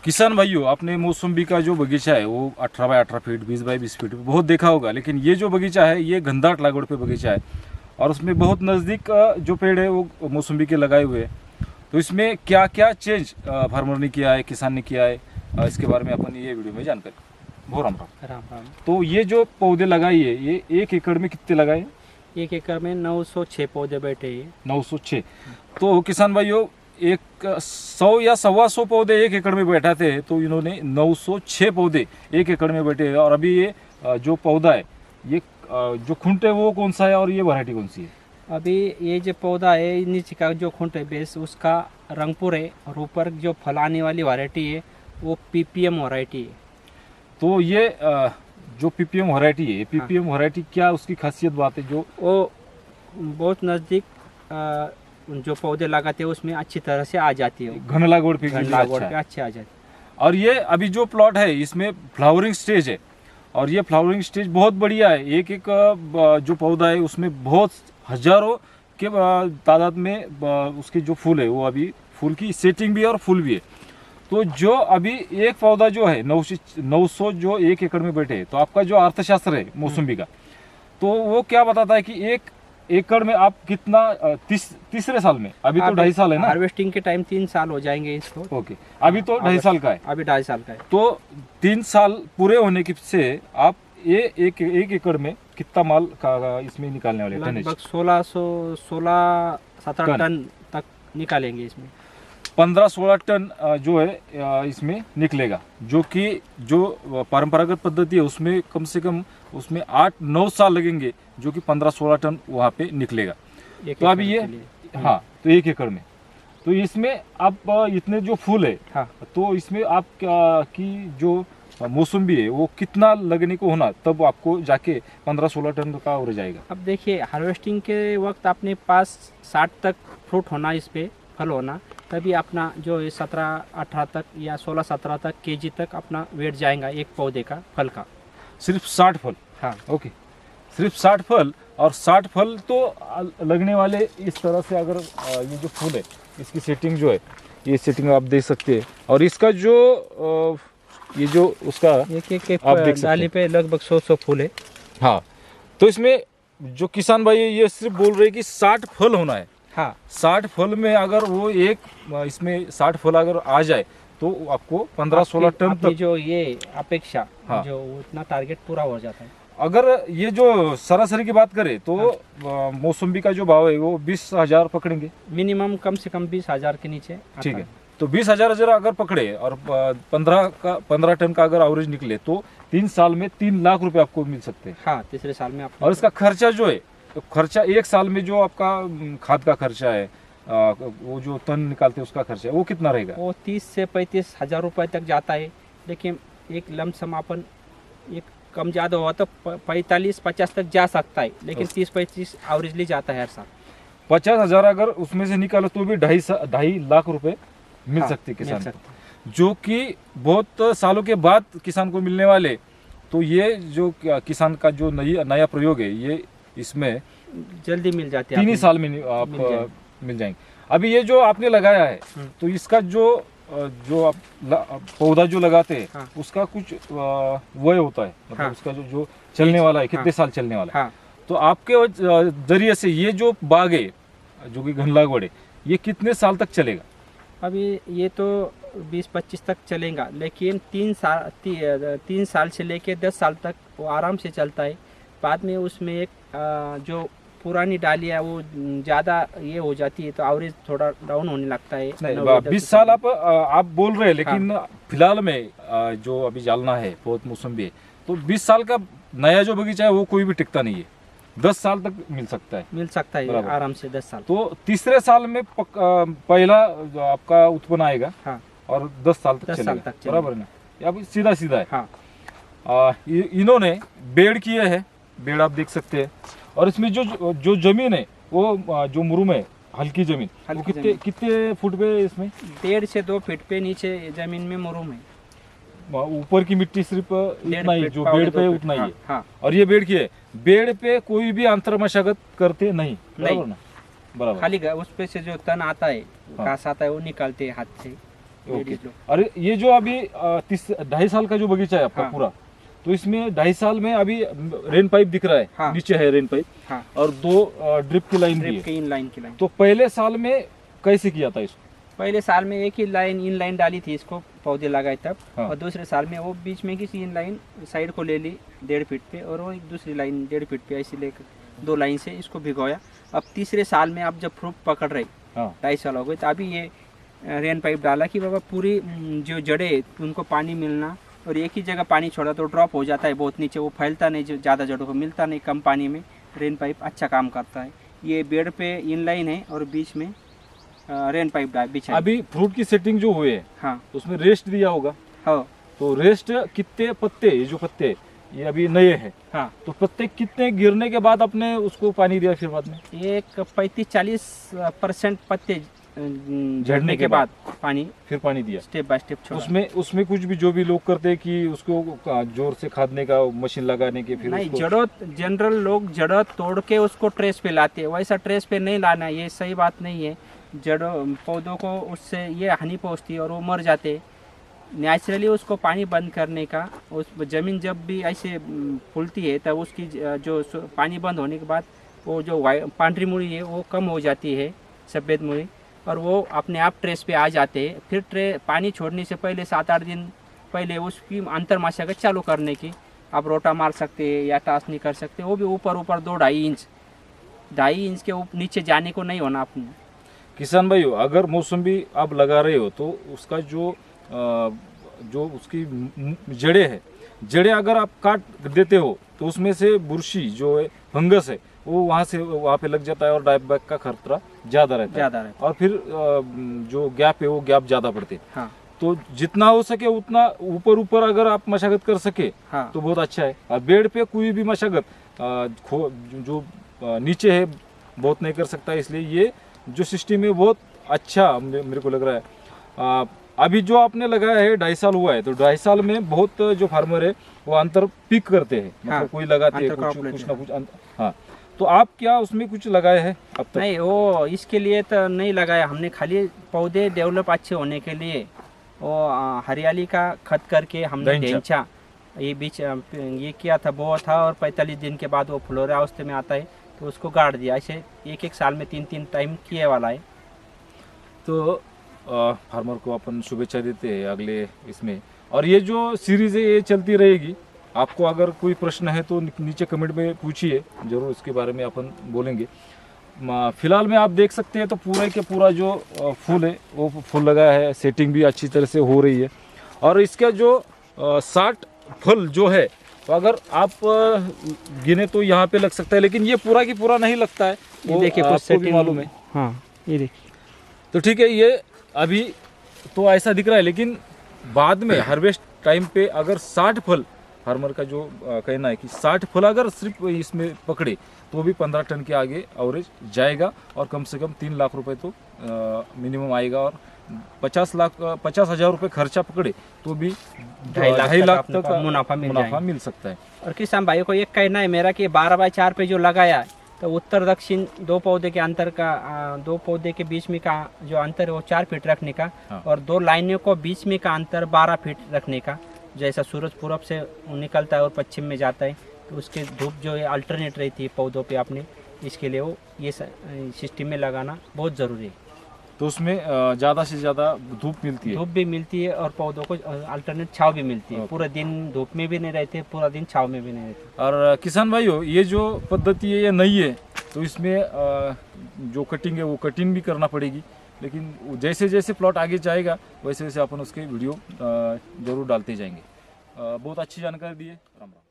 किसान भाइयों, आपने मौसम्बी का जो बगीचा है वो 18 बाय 18 फीट 20 बाय 20 फीट बहुत देखा होगा, लेकिन ये जो बगीचा है ये घनदाट लागवड़ पे बगीचा है और उसमें बहुत नज़दीक जो पेड़ है वो मौसम्बी के लगाए हुए हैं। तो इसमें क्या क्या चेंज फार्मर ने किया है, किसान ने किया है, इसके बारे में अपन ये वीडियो में जानकारी। बहुत राम राम। राम राम। तो ये जो पौधे लगाई है ये 1 एकड़ में कितने लगाए? 1 एकड़ में 906 पौधे बैठे हैं। 906। तो किसान भाइयों, 100 या 125 पौधे 1 एकड़ में बैठा थे, तो इन्होंने 906 पौधे 1 एकड़ में बैठे हैं। और अभी ये जो पौधा है ये जो खुंट है वो कौन सा है और ये वैरायटी कौन सी है? अभी ये जो पौधा है नीचे का जो खुंट है बेस उसका रंगपुर है और ऊपर जो फल आने वाली वैरायटी है वो पीपीएम वैरायटी है। तो ये जो पीपीएम वैरायटी है, पीपीएम वैरायटी क्या उसकी खासियत बात है? जो वो बहुत नज़दीक जो पौधे लगाते हैं उसमें अच्छी तरह से आ जाती है, घन लागवड़ पे अच्छे आ जाती है। और ये अभी जो प्लॉट है इसमें फ्लावरिंग स्टेज है और ये फ्लावरिंग स्टेज बहुत बढ़िया है। एक एक जो पौधा है उसमें बहुत हजारों के तादाद में उसके जो फूल है वो अभी फूल की सेटिंग भी है और फूल भी है। तो जो अभी एक पौधा जो है 900 जो 1 एकड़ में बैठे, तो आपका जो अर्थशास्त्र है मौसम्बी का, तो वो क्या बताता है कि 1 एकड़ में आप कितना तीसरे साल में, अभी तो 2.5 साल है ना, हार्वेस्टिंग के टाइम 3 साल हो जाएंगे इसको। ओके, अभी तो 2.5 साल का है। अभी 2.5 साल का है। तो 3 साल पूरे होने की से आप ये एक एकड़ में कितना माल का इसमें निकालने वाले? लगभग 16-17 टन तक निकालेंगे इसमें। 15-16 टन जो है इसमें निकलेगा, जो कि जो परंपरागत पद्धति है उसमें कम से कम उसमें 8-9 साल लगेंगे, जो कि 15-16 टन वहाँ पे निकलेगा। तो अभी ये हाँ, तो 1 एकड़ में तो इसमें आप इतने जो फूल है, हाँ, तो इसमें आप की जो मौसम्बी है वो कितना लगने को होना तब आपको जाके 15-16 टन का हो जाएगा? अब देखिए हार्वेस्टिंग के वक्त अपने पास 60 तक फ्रूट होना, इस पे फल होना, तभी अपना जो 17-18 तक या 16-17 तक केजी तक अपना वेट जाएगा एक पौधे का फल का। सिर्फ 60 फल? हाँ, ओके, सिर्फ 60 फल। और 60 फल तो लगने वाले इस तरह से। अगर ये जो फूल है इसकी सेटिंग जो है, ये सेटिंग आप देख सकते हैं। और इसका जो ये जो उसका एक डाली पे लगभग 100 फूल है। हाँ, तो इसमें जो किसान भाई ये सिर्फ बोल रहे हैं कि 60 फल होना है। हाँ, 60 फल में अगर वो एक इसमें 60 फल अगर आ जाए तो आपको 15-16 टन तक जो ये अपेक्षा, हाँ, जो उतना टारगेट पूरा हो जाता है। अगर ये जो सरासरी की बात करें तो मौसम्बी का जो भाव है वो 20,000 पकड़ेंगे मिनिमम, कम से कम 20,000 के नीचे। ठीक है, तो 20,000 अगर पकड़े और 15 टन का अगर एवरेज निकले तो 3 साल में 3 लाख रुपए आपको मिल सकते हैं। हाँ, तीसरे साल में आप। और इसका खर्चा जो है, तो खर्चा 1 साल में जो आपका खाद का खर्चा है, वो जो तन निकालते हैं उसका खर्चा है, वो कितना रहेगा? वो 30 से 35 हजार रुपए तक जाता है। लेकिन एक लमसम अपन एक कम ज़्यादा हुआ तो 45-50 तक जा सकता है, लेकिन 30-35 एवरेजली जाता है हर साल। 50,000 अगर उसमें से निकालो तो भी 2.5 लाख रुपए मिल सकते किसान को, जो कि बहुत सालों के बाद किसान को मिलने वाले। तो ये जो किसान का जो नया प्रयोग है ये इसमें जल्दी मिल जाते हैं, 3 ही साल में आप मिल जाएंगे। अभी ये जो आपने लगाया है तो इसका जो आप पौधा जो लगाते हैं, हाँ, उसका कुछ वय होता है, मतलब हाँ, उसका जो चलने वाला है, कितने हाँ, साल चलने वाला है। हाँ, तो आपके जरिए से ये जो बाग है जो कि घन लागवड़ है ये कितने साल तक चलेगा? अभी ये तो 20-25 तक चलेगा, लेकिन 3 साल से लेके 10 साल तक वो आराम से चलता है। बाद में उसमें एक जो पुरानी डाली है वो ज़्यादा ये हो जाती है, तो एवरेज थोड़ा डाउन होने लगता है। 20 साल आप बोल रहे हैं, लेकिन हाँ, फिलहाल में जो अभी जालना है बहुत मौसम्बी है, तो 20 साल का नया जो बगीचा है वो कोई भी टिकता नहीं है, 10 साल तक मिल सकता है आराम से 10 साल। तो तीसरे साल में पहला जो आपका उत्पन्न आएगा, हाँ, और 10 साल तक चलेगा, बराबर है ना? या सीधा सीधा है। हाँ, इन्होंने बेड़ किए हैं, बेड़ आप देख सकते हैं। और इसमें जो जमीन है वो जो मुरुम है, हल्की जमीन, वो कितने फुट पे इसमें? 1.5 से 2 फीट पे नीचे जमीन में मुरुम है। ऊपर की मिट्टी सिर्फ इतना ही, जो बेड़ पे उतना ही है। हाँ, और ये बेड़ की है, बेड़ पे कोई भी अंतर मशागत करते नहीं, बराबर ना? बराबर। खाली उस पे से जो तन आता है, घास आता है, वो निकालते हैं हाथ से। ओके। लेडीज लोग। अरे ये जो अभी 2.5 साल का जो बगीचा है आपका हाँ। पूरा, तो इसमें 2.5 साल में अभी रेन पाइप दिख रहा है, हाँ। नीचे है रेन पाइप, हाँ, और 2 ड्रिप की लाइन भी ड्रिप है। के इन लाइन की लाइन। तो पहले साल में कैसे किया था इसको? पहले साल में एक ही लाइन इन लाइन डाली थी इसको, पौधे लगाए तब। हाँ। और दूसरे साल में वो बीच में किसी इन लाइन साइड को ले ली 1.5 फीट पे, और वो एक दूसरी लाइन 1.5 फीट पे ऐसे लेकर 2 लाइन से इसको भिगोया। अब तीसरे साल में अब जब फ्रूट पकड़ रही, हाँ 2.5 साल हो गए, तो अभी ये रेन पाइप डाला कि बाबा पूरी जो जड़े उनको पानी मिलना, और एक ही जगह पानी छोड़ा तो ड्रॉप हो जाता है बहुत नीचे, वो फैलता नहीं, जो ज़्यादा जड़ों को मिलता नहीं कम पानी में। रेन पाइप अच्छा काम करता है। ये बेड पे इन लाइन है और बीच में रेन पाइप बिछा है। अभी फ्रूट की सेटिंग जो हुए है, हाँ उसमें रेस्ट दिया होगा, हाँ तो रेस्ट कितने पत्ते, ये जो पत्ते ये अभी नए हैं, हाँ, तो पत्ते कितने गिरने के बाद आपने उसको पानी दिया फिर बाद में? एक 35-40% पत्ते झड़ने के बाद बाद पानी फिर पानी दिया। स्टेप बाय स्टेप छोड़ा। उसमें कुछ भी जो भी लोग करते हैं कि उसको जोर से खादने का मशीन लगाने के, फिर नहीं, उसको जड़ों जनरल लोग जड़ों तोड़ के उसको ट्रेस पे लाते हैं, वैसा ट्रेस पे नहीं लाना, ये सही बात नहीं है। जड़ों पौधों को उससे ये हानि पहुंचती है और वो मर जाते हैं। नेचुरली उसको पानी बंद करने का, उस ज़मीन जब भी ऐसे फूलती है तब उसकी पानी बंद होने के बाद वो जो पांडरी मुड़ी है वो कम हो जाती है, सफ़ेद मुड़ी, और वो अपने आप ट्रेस पे आ जाते हैं। फिर पानी छोड़ने से पहले 7-8 दिन पहले उसकी अंतर मशागत चालू करने की, आप रोटा मार सकते हैं या टासनी कर सकते हैं, वो भी ऊपर 2.5 इंच के नीचे जाने को नहीं होना अपने। किसान भाई, अगर मौसम्बी आप लगा रहे हो तो उसका जो उसकी जड़ें अगर आप काट देते हो तो उसमें से बुरशी जो है, फंगस है, वो वहाँ पे लग जाता है और डायबैक का खतरा ज़्यादा रहता है। और फिर जो गैप है वो गैप ज़्यादा पड़ते हैं। हाँ। तो जितना हो सके उतना ऊपर अगर आप मशागत कर सके, हाँ। तो बहुत अच्छा है। और बेड पे कोई भी मशागत जो नीचे है बहुत नहीं कर सकता, इसलिए ये जो सिस्टम है बहुत अच्छा मेरे को लग रहा है। अभी जो आपने लगाया है 2.5 साल हुआ है, तो 2.5 साल में बहुत जो फार्मर है वो अंतर पिक करते हैं, मतलब हाँ, कोई लगाते हैं कुछ ना कुछ हाँ, तो आप क्या उसमें कुछ लगाए हैं अब तक? नहीं, वो इसके लिए तो नहीं लगाया हमने, खाली पौधे डेवलप अच्छे होने के लिए वो हरियाली का खत करके हमने ढेंचा ये बीच ये किया था, बोआ था, और 45 दिन के बाद वो फ्लोरा अवस्था में आता है तो उसको गाड़ दिया। ऐसे एक साल में 3 टाइम किए वाला है। तो फार्मर को अपन शुभेच्छा देते हैं अगले इसमें, और ये जो सीरीज है ये चलती रहेगी। आपको अगर कोई प्रश्न है तो नीचे कमेंट में पूछिए, जरूर इसके बारे में अपन बोलेंगे। फिलहाल में आप देख सकते हैं तो पूरा के पूरा जो फूल है वो फूल लगा है, सेटिंग भी अच्छी तरह से हो रही है, और इसका जो 60 फल जो है, तो अगर आप गिने तो यहाँ पे लग सकता है, लेकिन ये पूरा की पूरा नहीं लगता है, ये देखिए कुछ आपको भी सेटिंग मालूम है। हाँ, ये देखिए। तो ठीक है, ये अभी तो ऐसा दिख रहा है, लेकिन बाद में हार्वेस्ट टाइम पे अगर 60 फल, फार्मर का जो कहना है कि 60 फल अगर सिर्फ इसमें पकड़े तो भी 15 टन के आगे एवरेज जाएगा, और कम से कम 3 लाख रुपए तो मिनिमम आएगा, और 50,000 रुपये खर्चा पकड़े तो भी 2.5 लाख तक मुनाफा मिल सकता है। और किसान भाइयों को एक कहना है मेरा कि 12x4 पे जो लगाया है, तो उत्तर दक्षिण 2 पौधे के अंतर का 2 पौधे के बीच में का जो अंतर है वो 4 फीट रखने का, हाँ। और 2 लाइनों को बीच में का अंतर 12 फीट रखने का। जैसा सूरज पूरब से निकलता है और पश्चिम में जाता है, तो उसके धूप जो है अल्टरनेट रहती है पौधों पे अपने, इसके लिए वो ये सिस्टम में लगाना बहुत ज़रूरी है। तो उसमें ज़्यादा से ज़्यादा धूप मिलती है, धूप भी मिलती है और पौधों को अल्टरनेट छाव भी मिलती है। पूरा दिन धूप में भी नहीं रहते, पूरा दिन छाव में भी नहीं रहते। और किसान भाइयों, ये जो पद्धति है ये नई है, तो इसमें जो कटिंग है वो कटिंग भी करना पड़ेगी, लेकिन जैसे जैसे प्लॉट आगे जाएगा वैसे वैसे अपन उसके वीडियो जरूर डालते जाएंगे। बहुत अच्छी जानकारी दी है। राम राम।